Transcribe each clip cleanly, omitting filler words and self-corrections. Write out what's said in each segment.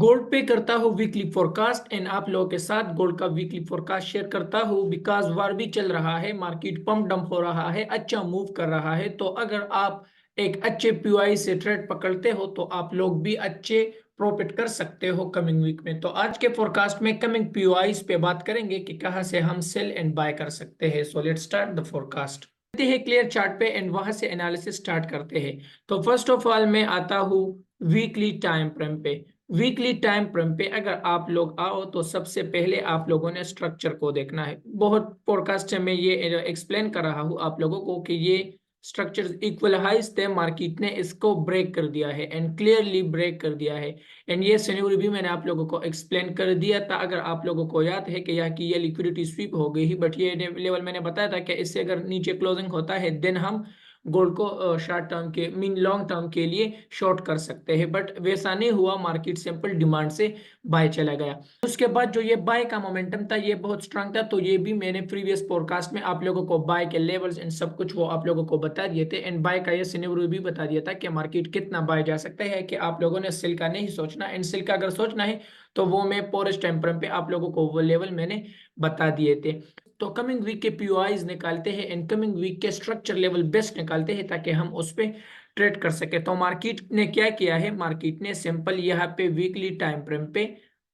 Gold पे करता हूँ वीकली फोरकास्ट एंड आप लोगों के साथ गोल्ड का वीकली फोरकास्ट शेयर करता हूँ बिकॉज वार भी चल रहा है, मार्केट पंप डंप हो रहा है, अच्छा मूव कर रहा है। तो अगर आप एक अच्छे पीओआई से ट्रेड पकड़ते हो तो आप लोग भी अच्छे प्रॉफिट कर सकते हो कमिंग वीक में। तो आज के फोरकास्ट में कमिंग पीओआईज पे बात करेंगे कि कहाँ से हम सेल एंड बाय कर सकते हैं। So let's start the forecast. हैं क्लियर चार्ट पे एंड वहां से एनालिसिस स्टार्ट करते हैं। तो फर्स्ट ऑफ ऑल मैं आता हूँ वीकली टाइम फ्रेम पे। वीकली टाइम फ्रेम पे अगर आप लोग आओ तो सबसे पहले आप लोगों ने स्ट्रक्चर को देखना है। बहुत पॉडकास्ट में ये एक्सप्लेन कर रहा हूँ आप लोगों को कि ये स्ट्रक्चर इक्वल हाइस थे, मार्केट ने इसको ब्रेक कर दिया है एंड क्लियरली ब्रेक कर दिया है। एंड ये सिनेरियो भी मैंने आप लोगों को एक्सप्लेन कर दिया था, अगर आप लोगों को याद है कि यहाँ की ये लिक्विडिटी स्वीप हो गई ही, बट ये लेवल मैंने बताया था कि इससे अगर नीचे क्लोजिंग होता है देन हम गोल्ड को शॉर्ट टर्म के मीन लॉन्ग टर्म के लिए शॉर्ट कर सकते हैं। बट वैसा नहीं हुआ, मार्केट सिंपल डिमांड से बाय चला गया। उसके बाद जो ये बाय का मोमेंटम था ये बहुत स्ट्रांग था, तो ये भी मैंने प्रीवियस पॉडकास्ट में आप लोगों को बाय के लेवल्स एंड सब कुछ वो आप लोगों को बता दिए थे। एंड बाय का ये सिनेरियो भी बता दिया था कि मार्केट कितना बाय जा सकता है, कि आप लोगों ने सेल का नहीं सोचना। एंड सेल का अगर सोचना है तो वो मैं पोरेस्ट टाइम फ्रेम पे आप लोगों को वो लेवल मैंने बता दिए थे। तो कमिंग वीक के पीओआईज निकालते हैं एंड कमिंग वीक के स्ट्रक्चर लेवल बेस्ट निकालते हैं ताकि हम उस पर ट्रेड कर सके। तो मार्केट ने क्या किया है, मार्केट ने सिंपल यहाँ पे वीकली टाइम फ्रेम पे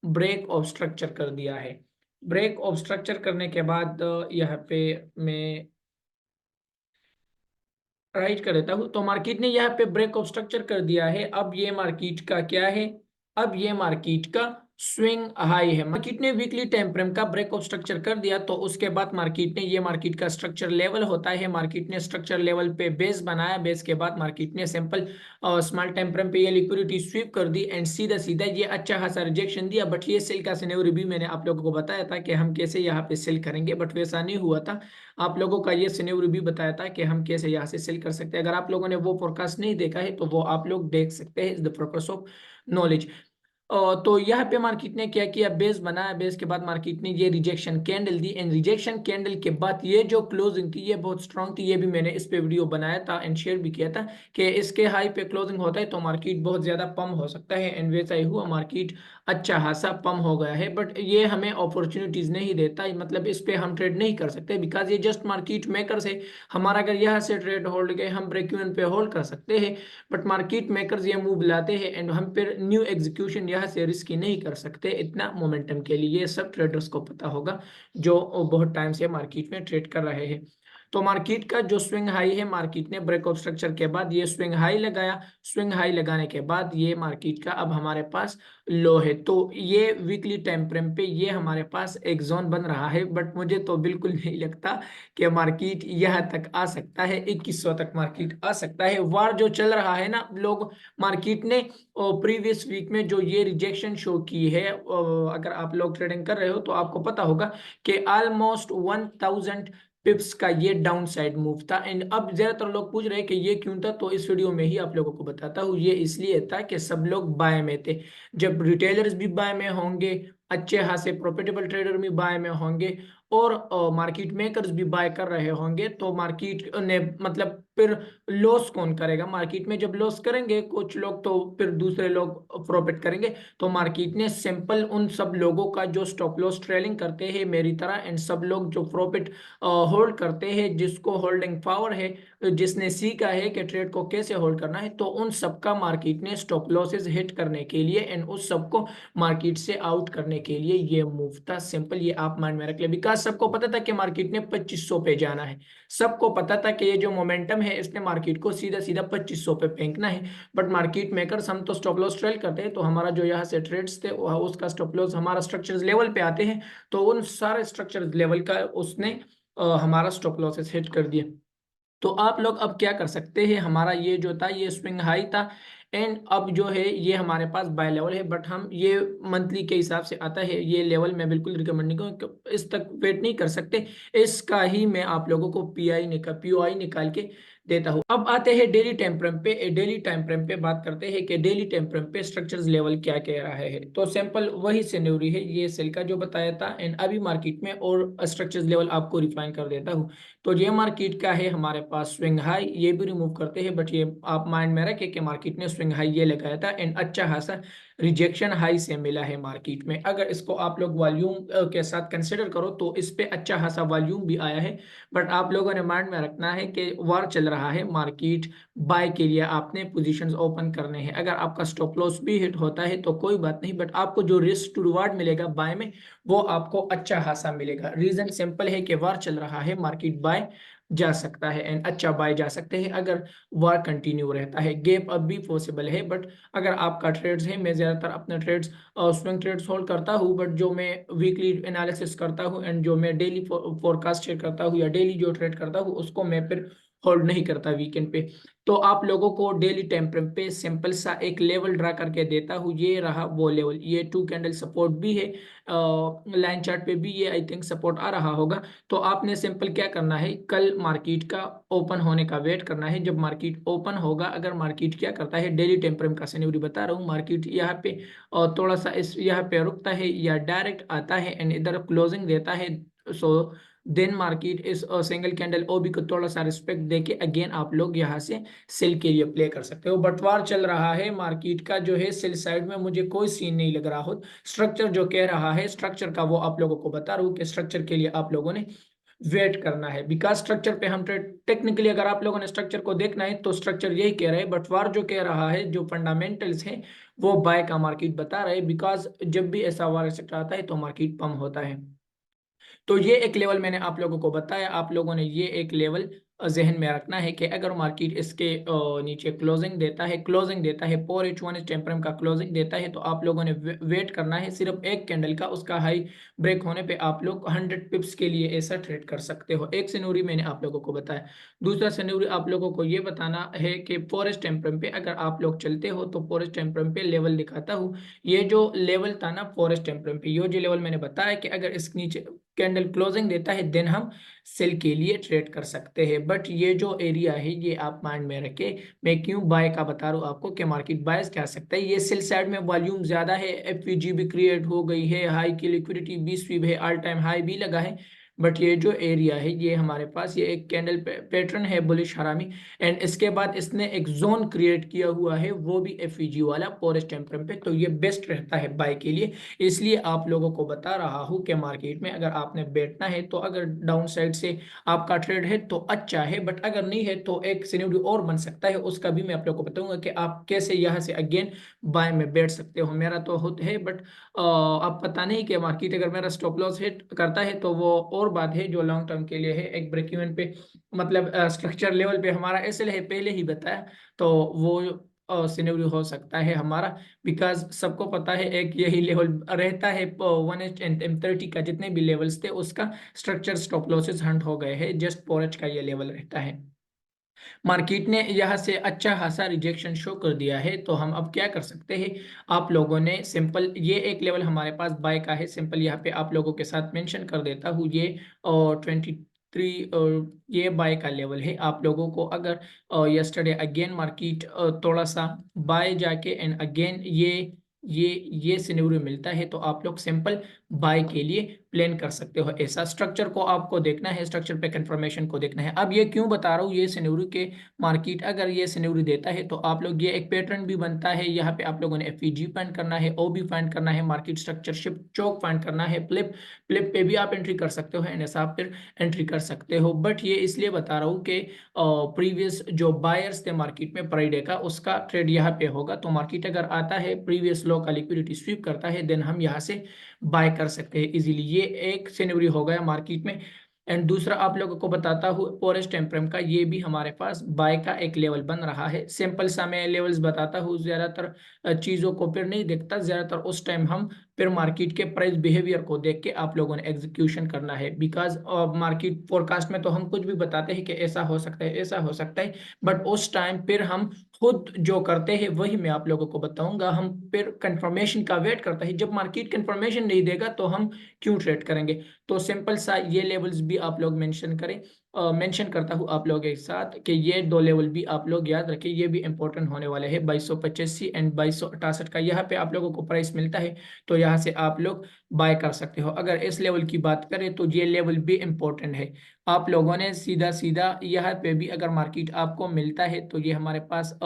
ब्रेक ऑफ स्ट्रक्चर कर दिया है। ब्रेक ऑफ स्ट्रक्चर करने के बाद यहाँ पे मैं राइट कर देता हूँ। तो मार्केट ने यहाँ पे ब्रेक ऑफ स्ट्रक्चर कर दिया है। अब ये मार्केट का क्या है, अब ये मार्केट का स्विंग हाई है। मार्केट ने वीकली टाइम फ्रेम का ब्रेक ऑफ स्ट्रक्चर कर दिया तो उसके बाद मार्केट ने, ये मार्केट का स्ट्रक्चर लेवल होता है, मार्केट ने स्ट्रक्चर लेवल पे बेस बनाया। बेस के बाद मार्केट ने सिंपल स्मॉल टाइम फ्रेम पे ये लिक्विडिटी स्वीप कर दी एंड सीधा सीधा ये अच्छा खासा रिजेक्शन दिया। बट ये सेल का सिनेरियो भी मैंने आप लोगों को बताया था कि हम कैसे यहाँ पे सेल करेंगे, बट वैसा नहीं हुआ था। आप लोगों का ये सिनेरियो भी बताया था कि हम कैसे यहाँ से सेल कर सकते हैं। अगर आप लोगों ने वो फोरकास्ट नहीं देखा है तो वो आप लोग देख सकते हैं, is the purpose of knowledge. तो यहाँ पे मार्केट ने क्या किया, बेस बनाया। बेस के बाद मार्केट ने ये rejection candle the and rejection candle के बाद ये जो क्लोजिंग थी ये बहुत स्ट्रांग थी। ये भी मैंने इस पे वीडियो बनाया था एंड शेयर भी किया था कि इसके हाई पे क्लोजिंग होता है तो मार्केट बहुत ज्यादा पम हो सकता है। एंड वैसा ही हुआ, मार्केट अच्छा खासा पम हो गया है। बट ये हमें अपॉर्चुनिटीज नहीं देता, मतलब इस पे हम ट्रेड नहीं कर सकते बिकॉज ये जस्ट मार्केट मेकर से, हमारा अगर यहाँ से ट्रेड होल्ड गए हम ब्रेक इवन पे होल्ड कर सकते हैं। बट मार्केट मेकर्स ये मूव लाते हैं एंड हम फिर न्यू एग्जीक्यूशन यहाँ से रिस्क नहीं कर सकते इतना मोमेंटम के लिए। ये सब ट्रेडर्स को पता होगा जो बहुत टाइम से मार्केट में ट्रेड कर रहे हैं। तो मार्केट का जो स्विंग हाई है, मार्केट ने ब्रेक ऑफ स्ट्रक्चर के बाद ये स्विंग हाई लगाया। स्विंग हाई लगाने के बाद ये मार्केट का अब हमारे पास लो है। तो ये वीकली टाइम फ्रेम पे ये हमारे पास एक जोन बन रहा है। बट मुझे तो बिल्कुल नहीं लगता कि मार्केट यहाँ तक आ सकता है, 2100 तक मार्केट आ सकता है। वार जो चल रहा है ना, लोग मार्केट ने प्रीवियस वीक में जो ये रिजेक्शन शो की है, अगर आप लोग ट्रेडिंग कर रहे हो तो आपको पता होगा कि ऑलमोस्ट 1000 पिप्स का ये डाउन साइड मूव था। एंड अब ज्यादातर लोग पूछ रहे हैं कि ये क्यों था, तो इस वीडियो में ही आप लोगों को बताता हूँ। ये इसलिए था कि सब लोग बाय में थे। जब रिटेलर्स भी बाय में होंगे, अच्छे खासे प्रॉफिटेबल ट्रेडर भी बाय में होंगे और मार्केट मेकर्स भी बाय कर रहे होंगे, तो मार्केट ने मतलब फिर लॉस कौन करेगा। मार्केट में जब लॉस करेंगे कुछ लोग तो फिर दूसरे लोग प्रॉफिट करेंगे। तो मार्केट ने सिंपल उन सब लोगों का जो स्टॉप लॉस ट्रेलिंग करते हैं मेरी तरह, एंड सब लोग जो प्रॉफिट होल्ड करते हैं, जिसको होल्डिंग पावर है, जिसने सीखा है कि ट्रेड को कैसे होल्ड करना है, तो उन सबका मार्केट ने स्टॉप लॉसेस हिट करने के लिए एंड उस सबको मार्केट से आउट करने के लिए ये मूव था। सिंपल, ये आप माइंड में रख ले। बिकॉज सबको पता था कि मार्केट ने 2500 पे जाना है। सबको पता था कि ये जो मोमेंटम है इसने मार्केट को सीधा सीधा 2500 पे फेंकना है। बट मार्केट मेकर्स, हम तो स्टॉप लॉस ट्रेल करते हैं, तो हमारा जो यहाँ से ट्रेड्स थे उसका स्टॉप लॉस हमारा स्ट्रक्चर्स लेवल पे आते हैं, तो उन सारे स्ट्रक्चर्स लेवल का उसने हमारा स्टॉप लॉसेस हिट कर दिया। तो आप लोग अब क्या कर सकते हैं, हमारा ये जो था ये स्विंग हाई था एंड अब जो है ये हमारे पास बाय लेवल है। बट हम ये मंथली के हिसाब से आता है ये लेवल, मैं बिल्कुल रिकमेंड नहीं करूँ, इस तक वेट नहीं कर सकते। इसका ही मैं आप लोगों को पीओआई निकाल के देता हूँ। अब आते हैं डेली टाइम फ्रेम पे। डेली टाइम फ्रेम पे बात करते हैं कि डेली टाइम फ्रेम पे स्ट्रक्चर्स लेवल क्या कह रहा है। तो सिंपल वही सिनेरियो है, ये सेल का जो बताया था एंड अभी मार्केट में और स्ट्रक्चर्स लेवल आपको रिफाइन कर देता हूँ। तो ये मार्केट का है हमारे पास स्विंग हाई, ये भी रिमूव करते हैं। बट ये आप माइंड में रखें कि मार्केट ने स्विंग हाई ये लगाया था एंड अच्छा खासा रिजेक्शन हाई से मिला है मार्केट में। अगर इसको आप लोग वॉल्यूम के साथ कंसिडर करो तो इस पे अच्छा खासा वॉल्यूम भी आया है। बट आप लोगों ने माइंड में रखना है कि वार चल रहा है, मार्केट बाय के लिए आपने पोजीशंस ओपन करने हैं। अगर आपका स्टॉप लॉस भी हिट होता है तो कोई बात नहीं, बट आपको जो रिस्क टू रिवार्ड मिलेगा बाय में वो आपको अच्छा खासा मिलेगा। रीजन सिंपल है कि वार चल रहा है, मार्केट बाय जा सकता है एंड अच्छा बाय जा सकते हैं अगर वार कंटिन्यू रहता है। गैप अब भी पॉसिबल है, बट अगर आपका ट्रेड्स है, मैं ज़्यादातर अपने ट्रेड्स स्विंग ट्रेड्स होल्ड करता हूँ, बट जो मैं वीकली एनालिसिस करता हूँ एंड जो मैं डेली फोरकास्ट शेयर करता हूँ या डेली जो ट्रेड करता हूँ उसको मैं फिर होल्ड नहीं करता वीकेंड पे। तो आप लोगों को डेली टाइम फ्रेम पे सिंपल सा एक लेवल ड्रा करके देता हूँ। ये रहा वो लेवल, ये 2 कैंडल सपोर्ट भी है, लाइन चार्ट पे भी ये आई थिंक सपोर्ट आ रहा होगा। तो आपने सिंपल क्या करना है, कल मार्केट का ओपन होने का वेट करना है। जब मार्केट ओपन होगा, अगर मार्केट क्या करता है, डेली टाइम फ्रेम का सिनेरियो बता रहा हूँ, मार्केट यहाँ पे थोड़ा सा इस यहाँ पे रुकता है या डायरेक्ट आता है एंड इधर क्लोजिंग देता है, सो देन मार्केट इस सिंगल कैंडल ओबी को थोड़ा सा रिस्पेक्ट देके अगेन आप लोग यहाँ से सेल के लिए प्ले कर सकते हो। बंटवार चल रहा है मार्केट का, जो है सेल साइड में मुझे कोई सीन नहीं लग रहा हो। स्ट्रक्चर जो कह रहा है, स्ट्रक्चर का वो आप लोगों को बता रहा हूँ कि स्ट्रक्चर के लिए आप लोगों ने वेट करना है। बिकॉज स्ट्रक्चर पे हम टेक्निकली अगर आप लोगों ने स्ट्रक्चर को देखना है तो स्ट्रक्चर यही कह रहा है, बंटवार जो कह रहा है, जो फंडामेंटल्स है वो बाय का मार्केट बता रहा है। बिकॉज जब भी ऐसा वार सेक्टर आता है तो मार्केट पम्प होता है। तो ये एक लेवल मैंने आप लोगों को बताया, आप लोगों ने ये एक लेवल जहन में रखना है कि अगर मार्केट इसके नीचे क्लोजिंग देता है 4H1 टेम्परम का क्लोजिंग देता है, तो आप लोगों ने वेट करना है सिर्फ एक कैंडल का, उसका हाई ब्रेक होने पे आप लोग 100 पिप्स के लिए ऐसा ट्रेड कर सकते हो। एक सिनेरियो मैंने आप लोगों को बताया। दूसरा सिनेरियो आप लोगों को ये बताना है कि फॉरेस्ट टेम्परम पे अगर आप लोग चलते हो तो फॉरेस्ट टेम्परम पे लेवल दिखाता हूँ। ये जो लेवल था ना फॉरेस्ट टेम्परम पे, ये जो लेवल मैंने बताया कि अगर इस नीचे कैंडल क्लोजिंग देता है देन हम सेल के लिए ट्रेड कर सकते हैं। बट ये जो एरिया है ये आप माइंड में रखे, मैं क्यों बाय का बता रहा हूँ आपको कि मार्केट बायस क्या सकता है। ये सेल साइड में वॉल्यूम ज्यादा है, एफवीजी भी क्रिएट हो गई है, हाई की लिक्विडिटी भी स्वीप है, ऑल टाइम हाई भी लगा है। बट ये जो एरिया है ये हमारे पास ये एक कैंडल पैटर्न है बुलिश हरामी, एंड इसके बाद इसने एक जोन क्रिएट किया हुआ है वो भी एफईजी वाला फॉरेस्ट टेम्परम पे। तो ये बेस्ट रहता है बाय के लिए। इसलिए आप लोगों को बता रहा हूँ कि मार्केट में अगर आपने बैठना है तो अगर डाउन साइड से आपका ट्रेड है तो अच्छा है, बट अगर नहीं है तो एक सिनेरियो और बन सकता है, उसका भी मैं आप लोगों को बताऊंगा कि आप कैसे यहाँ से अगेन बाय में बैठ सकते हो। मेरा तो होता है, बट अब पता नहीं कि मार्केट अगर मेरा स्टॉप लॉस हिट करता है तो वो और बात है जो लॉन्ग टर्म के लिए है। एक ब्रेक इवन पे मतलब स्ट्रक्चर लेवल पे हमारा एसएल है, पहले ही बताया, तो वो सिनेरियो हो सकता है हमारा। बिकॉज सबको पता है एक यही लेवल रहता है 1H एंड M30 का, जितने भी लेवल्स थे उसका स्ट्रक्चर स्टॉप लॉसेस हंट हो गए हैं, जस्ट 4H का ये लेवल रहता है। मार्केट ने यहाँ से अच्छा खासा रिजेक्शन शो कर दिया है, तो हम अब क्या कर सकते हैं, आप लोगों ने सिंपल ये एक लेवल हमारे पास बाय का है, सिंपल यहाँ पे आप लोगों के साथ मेंशन कर देता हूँ ये 23 ये बाय का लेवल है। आप लोगों को अगर यस्टरडे अगेन मार्केट थोड़ा सा बाय जाके एंड अगेन ये सिनेरियो मिलता है तो आप लोग सिंपल बाय के लिए प्लान कर सकते हो। ऐसा स्ट्रक्चर को आपको देखना है, स्ट्रक्चर पे कंफर्मेशन को देखना है। अब ये क्यों बता रहा हूँ, ये सिनेरियो के मार्केट अगर ये सिनेरियो देता है तो आप लोग ये एक पैटर्न भी बनता है, यहाँ पे आप लोगों ने एफईजी फाइंड करना है, ओबी फाइंड करना है, मार्केट स्ट्रक्चर शिप चौक फाइंड करना है, फ्लिप पे भी आप एंट्री कर सकते हो एंड ऐसा आप फिर एंट्री कर सकते हो। बट ये इसलिए बता रहा हूँ कि प्रीवियस जो बायर्स थे मार्केट में फ्राइडे का, उसका ट्रेड यहाँ पे होगा। तो मार्केट अगर आता है प्रीवियस लो का लिक्विडिटी स्वीप करता है देन हम यहाँ से बाय कर सकते हैं इजीली। ये एक सिनेरियो हो गया मार्केट में। एंड दूसरा आप लोगों को बताता हूँ फॉरेस्ट टेम्परम का, ये भी हमारे पास बाय का एक लेवल बन रहा है। सिंपल सा मैं लेवल्स बताता हूँ, ज्यादातर चीजों को फिर नहीं देखता, ज्यादातर उस टाइम हम फिर मार्केट के प्राइस बिहेवियर को देख के आप लोगों ने एग्जीक्यूशन करना है। बिकॉज मार्केट फोरकास्ट में तो हम कुछ भी बताते हैं कि ऐसा हो सकता है ऐसा हो सकता है, बट उस टाइम फिर हम खुद जो करते हैं वही मैं आप लोगों को बताऊंगा। हम फिर कंफर्मेशन का वेट करते हैं, जब मार्केट कंफर्मेशन नहीं देगा तो हम क्यों ट्रेड करेंगे। तो सिंपल सा ये लेवल्स भी आप लोग मेंशन करें, मेंशन करता हूँ आप लोगों के साथ कि ये दो लेवल भी आप लोग याद रखें, ये भी इंपॉर्टेंट होने वाले हैं। 2285 एंड 2268 का यहाँ पे आप लोगों को प्राइस मिलता है, तो यहाँ से आप लोग बाय कर सकते हो। अगर इस लेवल की बात करें तो ये लेवल भी इंपॉर्टेंट है। आप लोगों ने सीधा सीधा यहाँ पे भी अगर मार्केट आपको मिलता है तो ये हमारे पास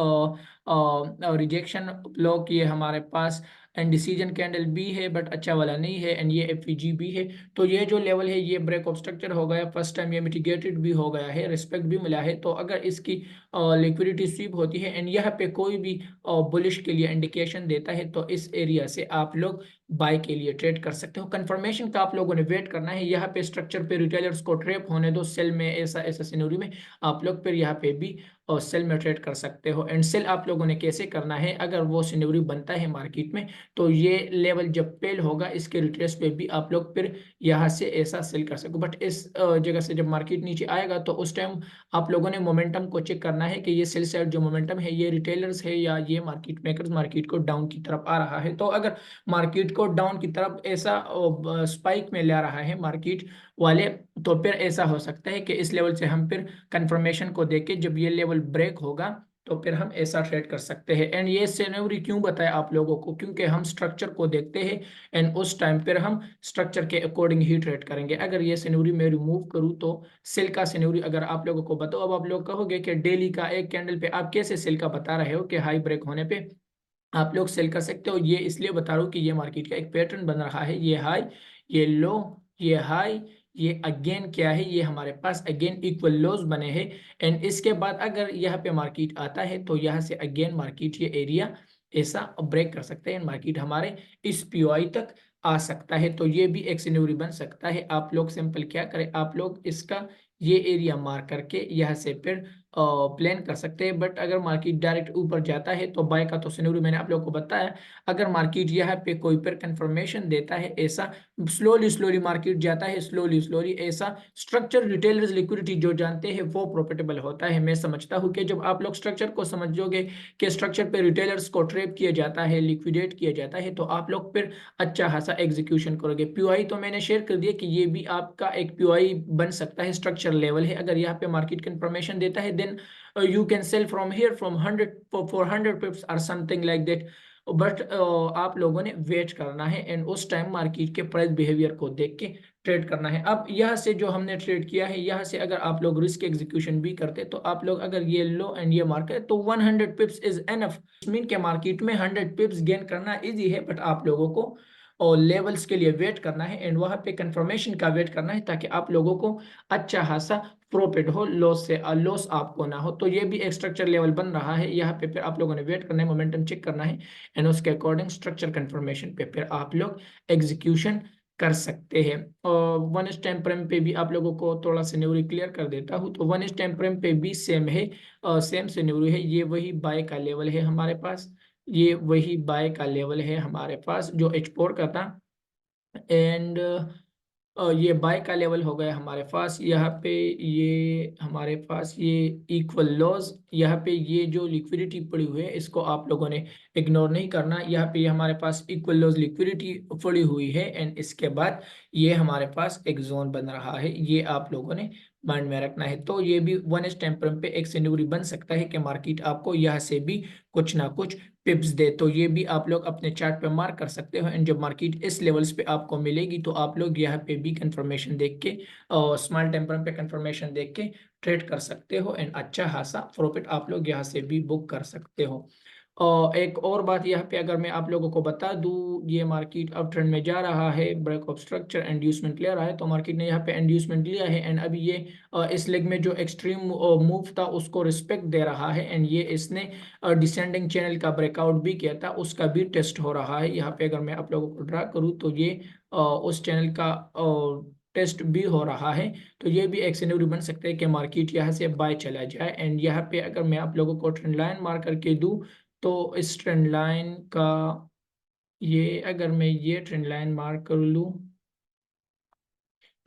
रिजेक्शन ब्लॉक, ये हमारे पास एंड डिसीजन कैंडल बी है बट अच्छा वाला नहीं है, एंड ये एफईजी भी है। तो ये जो लेवल है ये ब्रेक ऑफ स्ट्रक्चर हो गया, फर्स्ट टाइम ये मिटिगेटेड भी हो गया है, रिस्पेक्ट भी मिला है। तो अगर इसकी लिक्विडिटी स्वीप होती है एंड यहाँ पे कोई भी बुलिश के लिए इंडिकेशन देता है तो इस एरिया से आप लोग बाय के लिए ट्रेड कर सकते हो। कंफर्मेशन का आप लोगों ने वेट करना है, यहाँ पे स्ट्रक्चर पे रिटेलर्स को ट्रैप होने दो, सेल में ऐसा ऐसा सिनेरियो में आप लोग फिर यहाँ पे भी और सेल में ट्रेड कर सकते हो। एंड सेल आप लोगों ने कैसे करना है, अगर वो सिनेरियो बनता है मार्केट में तो ये लेवल जब फेल होगा इसके रिट्रेस पे भी आप लोग फिर यहाँ से ऐसा सेल कर सको। बट इस जगह से जब मार्केट नीचे आएगा तो उस टाइम आप लोगों ने मोमेंटम को चेक करना है कि ये सेल साइड जो मोमेंटम है ये रिटेलर्स है या ये मार्केट मेकर्स मार्केट को डाउन की तरफ आ रहा है। तो अगर मार्केट को डाउन की तरफ ऐसा स्पाइक में ले रहा है मार्केट वाले, तो फिर ऐसा हो सकता है कि इस लेवल से हम फिर कंफर्मेशन को देख के जब ये लेवल ब्रेक होगा तो फिर हम ऐसा ट्रेड कर सकते हैं। एंड ये सिनेरियो क्यों बताया आप लोगों को, क्योंकि हम स्ट्रक्चर को देखते हैं एंड उस टाइम फिर हम स्ट्रक्चर के अकॉर्डिंग ही ट्रेड करेंगे। अगर ये सिनेरियो मैं रिमूव करूँ तो सेल का सिनेरियो अगर आप लोगों को बताओ, अब आप लोग कहोगे कि डेली का एक कैंडल पे आप कैसे सेल का बता रहे हो कि हाई ब्रेक होने पे आप लोग सेल कर सकते हो। ये इसलिए बता रहा हूँ कि ये मार्केट का एक पैटर्न बन रहा है, ये हाई, ये लो, ये हाई, ये अगेन क्या है, ये हमारे पास अगेन इक्वल लोज बने हैं। एंड इसके बाद अगर यहाँ पे मार्केट आता है तो यहाँ से अगेन मार्केट ये एरिया ऐसा ब्रेक कर सकते हैं, मार्केट हमारे इस पीओआई तक आ सकता है। तो ये भी एक सिनेरियो बन सकता है। आप लोग सिंपल क्या करें, आप लोग इसका ये एरिया मार्क करके यहाँ से फिर प्लान कर सकते हैं। बट अगर मार्केट डायरेक्ट ऊपर जाता है तो बाय का तो सिनेरियो मैंने आप लोगों को बताया। अगर मार्केट यहाँ पे कोई पर कंफर्मेशन देता है ऐसा, स्लोली स्लोली मार्केट जाता है, स्लोली स्लोली ऐसा, स्ट्रक्चर रिटेलर्स लिक्विडिटी जो जानते हैं वो प्रॉफिटेबल होता है। मैं समझता हूँ कि जब आप लोग स्ट्रक्चर को समझोगे कि स्ट्रक्चर पे रिटेलर्स को ट्रैप किया जाता है, लिक्विडेट किया जाता है, तो आप लोग फिर अच्छा खासा एग्जीक्यूशन करोगे। पीओआई तो मैंने शेयर कर दिया कि ये भी आपका एक पीओआई बन सकता है, स्ट्रक्चर लेवल है। अगर यहाँ पे मार्केट कंफर्मेशन देता है then you can sell from here from 100 for 100 pips or something like that। But आप लोगों ने वेट करना है एंड उस टाइम मार्केट के प्राइस बिहेवियर को देख के ट्रेड करना है। अब यहाँ से जो हमने ट्रेड किया है, यहाँ से अगर आप लोग रिस्क एग्जीक्यूशन भी करते तो आप लोग अगर ये लो एंड ये मार्केट तो 100 पिप्स इज एनफ। मीन के मार्केट में 100 पिप्स गेन करना इजी है, बट आप लोगों को और लेवल्स के लिए वेट करना है एंड वहां पे कंफर्मेशन का वेट करना है ताकि आप लोगों को अच्छा खासा प्रॉफिट हो, लॉस से लॉस आपको ना हो। तो ये भी एक स्ट्रक्चर लेवल बन रहा है, यहाँ पे फिर आप लोगों ने वेट करना है, मोमेंटम चेक करना है एंड उसके अकॉर्डिंग स्ट्रक्चर कंफर्मेशन पे फिर आप लोग एग्जीक्यूशन कर सकते हैं। और वन इज टाइम फ्रेम पे भी आप लोगों को थोड़ा सिनेरियो क्लियर कर देता हूँ। तो वन इज टाइम फ्रेम पे भी सेम है, सेम सिनेरियो है। ये वही बाय का लेवल है हमारे पास, ये वही बाय का लेवल है हमारे पास जो H4 का था। एंड ये बाय का लेवल हो गया हमारे पास यहाँ पे, ये हमारे पास ये इक्वल लॉस, यहाँ पे ये जो लिक्विडिटी पड़ी हुई है इसको आप लोगों ने इग्नोर नहीं करना। यहाँ पे ये हमारे पास इक्वल लॉस लिक्विडिटी पड़ी हुई है एंड इसके बाद ये हमारे पास एक जोन बन रहा है, ये आप लोगों ने माइंड में रखना है। तो ये भी वन इज टाइम फ्रेम पे एक सिनेरियो बन सकता है कि मार्केट आपको यहाँ से भी कुछ ना कुछ पिप्स दे। तो ये भी आप लोग अपने चार्ट पे मार्क कर सकते हो एंड जब मार्केट इस लेवल्स पे आपको मिलेगी तो आप लोग यहाँ पे भी कंफर्मेशन देख के और स्मॉल टाइम फ्रेम पे कंफर्मेशन देख के ट्रेड कर सकते हो एंड अच्छा खासा प्रॉफिट आप लोग यहाँ से भी बुक कर सकते हो। और एक और बात यहाँ पे अगर मैं आप लोगों को बता दूं, ये मार्केट अब ट्रेंड में जा रहा है, ब्रेक ऑफ स्ट्रक्चर इंड्यूसमेंट ले रहा है, तो मार्केट ने यहाँ पे इंड्यूसमेंट लिया है एंड अभी ये इस लेग में जो एक्सट्रीम मूव था उसको रिस्पेक्ट दे रहा है एंड ये इसने डिसेंडिंग चैनल का ब्रेकआउट भी किया था, उसका भी टेस्ट हो रहा है। यहाँ पे अगर मैं आप लोगों को ड्रा करूँ तो ये उस चैनल का टेस्ट भी हो रहा है। तो ये भी एक सिनेरियो बन सकता है कि मार्केट यहाँ से बाय चला जाए। एंड यहाँ पे अगर मैं आप लोगों को ट्रेंड लाइन मार्क करके दूं तो इस ट्रेंड लाइन का, ये अगर मैं ये ट्रेंड लाइन मार्क कर लूँ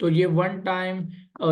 तो ये वन टाइम,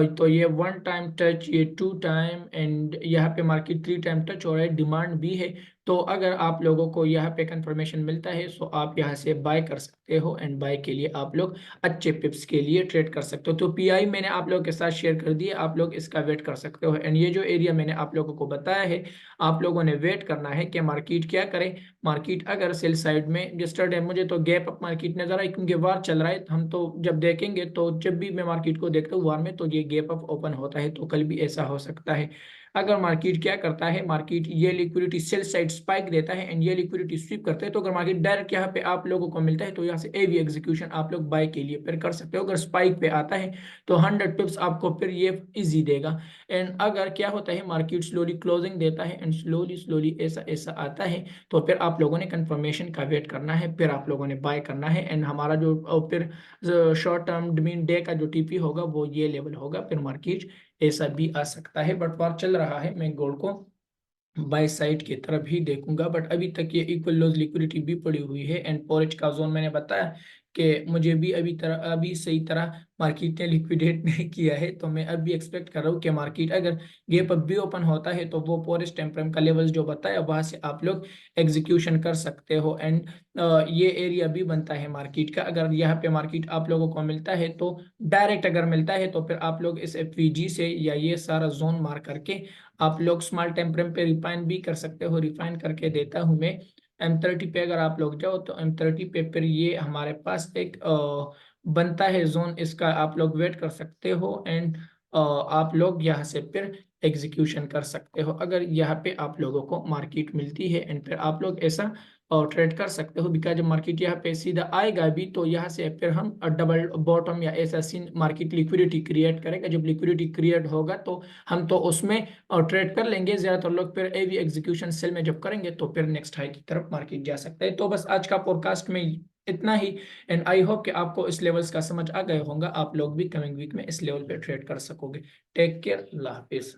तो ये वन टाइम टच, ये टू टाइम एंड यहाँ पे मार्केट थ्री टाइम टच हो रहा है, डिमांड भी है। तो अगर आप लोगों को यहाँ पे कंफर्मेशन मिलता है तो आप यहाँ से बाय कर सकते हो एंड बाय के लिए आप लोग अच्छे पिप्स के लिए ट्रेड कर सकते हो। तो पीआई मैंने आप लोगों के साथ शेयर कर दिया, आप लोग इसका वेट कर सकते हो एंड ये जो एरिया मैंने आप लोगों को बताया है आप लोगों ने वेट करना है कि मार्केट क्या करे। मार्केट अगर सेल साइड में, यस्टरडे मुझे तो गैप अप मार्केट नजर आई क्योंकि वार चल रहा है, हम तो जब देखेंगे तो जब भी मैं मार्केट को देखता हूँ वार में तो ये गैप अप ओपन होता है, तो कल भी ऐसा हो सकता है। अगर मार्केट क्या करता है, मार्केट ये लिक्विडिटी सेल साइड स्पाइक देता है एंड ये लिक्विडिटी स्वीप करते हैं, तो अगर मार्केट डायरेक्ट यहाँ पे आप लोगों को मिलता है तो यहाँ से एवी एग्जीक्यूशन आप लोग बाय के लिए फिर कर सकते हो। अगर स्पाइक पे आता है तो 100 पिप्स आपको फिर ये इजी देगा। एंड अगर क्या होता है, मार्केट स्लोली क्लोजिंग देता है एंड स्लोली स्लोली ऐसा ऐसा आता है, तो फिर आप लोगों ने कंफर्मेशन का वेट करना है, फिर आप लोगों ने बाय करना है। एंड हमारा जो फिर शॉर्ट टर्म मीन डे का जो टीपी होगा वो ये लेवल होगा, फिर मार्केट ऐसा भी आ सकता है। बट वार चल रहा है, मैं गोल्ड को बाय साइड की तरफ ही देखूंगा। बट अभी तक ये इक्वल लॉस लिक्विडिटी भी पड़ी हुई है एंड पोरेज का जोन मैंने बताया कि मुझे भी अभी सही तरह मार्केट ने लिक्विडेट नहीं किया है, तो मैं अभी एक्सपेक्ट कर रहा हूँ कि मार्केट अगर गैप अप भी ओपन होता है तो वो पोरेज टेम्परम का लेवल जो बताया वहां से आप लोग एग्जीक्यूशन कर सकते हो। एंड ये एरिया भी बनता है मार्केट का। अगर यहाँ पे मार्केट आप लोगों को मिलता है तो डायरेक्ट अगर मिलता है तो फिर आप लोग इस एफवीजी से या ये सारा जोन मार करके आप लोग स्मॉल टेम्परम पे रिफाइन भी कर सकते हो। रिफाइन करके देता हूं मैं M30 पे। अगर आप लोग जाओ तो M30 पे फिर ये हमारे पास एक बनता है जोन, इसका आप लोग वेट कर सकते हो एंड आप लोग यहाँ से फिर एग्जीक्यूशन कर सकते हो अगर यहाँ पे आप लोगों को मार्केट मिलती है। एंड फिर आप लोग ऐसा और ट्रेड कर सकते हो, बिकॉज जब मार्केट यहाँ पे सीधा आएगा भी तो यहाँ से फिर हम डबल बॉटम या ऐसा सीन मार्केट लिक्विडिटी क्रिएट करेगा। जब लिक्विडिटी क्रिएट होगा तो हम तो उसमें ट्रेड कर लेंगे। ज्यादातर लोग फिर एवी एग्जीक्यूशन सेल में जब करेंगे तो फिर नेक्स्ट हाई की तरफ मार्केट जा सकता है। तो बस आज का पॉडकास्ट में इतना ही एंड आई होप कि आपको इस लेवल्स का समझ आ गया होगा। आप लोग भी कमिंग वीक में इस लेवल पे ट्रेड कर सकोगे। टेक केयर, अल्लाह हाफिज।